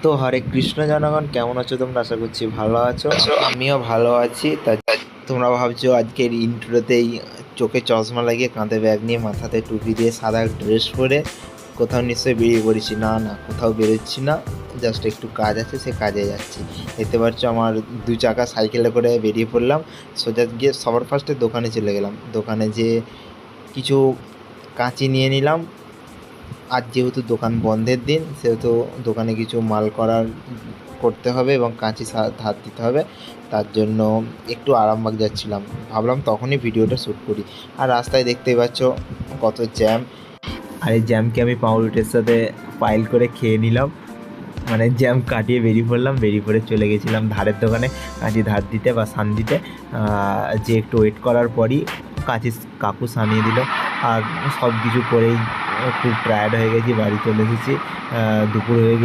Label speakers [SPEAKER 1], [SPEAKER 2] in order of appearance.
[SPEAKER 1] তো হরে কৃষ্ণ জনগণ, কেমন আছো তোমরা? আশা করছি ভালো আছো, আমিও ভালো আছি। তা তোমরা ভাবছো আজকের ইন্ট্রোতেই চোখে চশমা লাগিয়ে, কাঁধে ব্যাগ নিয়ে, মাথাতে টুপি দিয়ে, সাদা ড্রেস পরে কোথাও নিশ্চয়ই বেরিয়ে পড়েছি। না না, কোথাও বেরোচ্ছি না, জাস্ট একটু কাজ আছে, সে কাজে যাচ্ছি। দেখতে পাচ্ছ আমার 2 চাকা সাইকেলে করে বেরিয়ে পড়লাম। সোজা গিয়ে সবার ফার্স্টে দোকানে চলে গেলাম। দোকানে যেয়ে কিছু কাঁচি নিয়ে নিলাম। আজ যেহেতু দোকান বন্ধের দিন, সেহেতু দোকানে কিছু মাল করতে হবে এবং কাঁচি ধার দিতে হবে। তার জন্য একটু আরামবাগ যাচ্ছিলাম, ভাবলাম তখনই ভিডিওটা শ্যুট করি। আর রাস্তায় দেখতেই পাচ্ছ কত জ্যাম। আর এই জ্যামকে আমি পাউরুটির সাথে পাইল করে খেয়ে নিলাম। মানে জ্যাম কাটিয়ে বেরিয়ে পড়লাম, বেরিয়ে পড়ে চলে গেছিলাম ধারের দোকানে কাঁচি ধার দিতে বা সান দিতে। যে একটু ওয়েট করার পরই কাঁচি কাকু সানিয়ে দিল। আর সব কিছু করেই খুব টায়ার্ড হয়ে গেছি, বাড়ি চলে এসেছি। দুপুর হয়ে গেছে।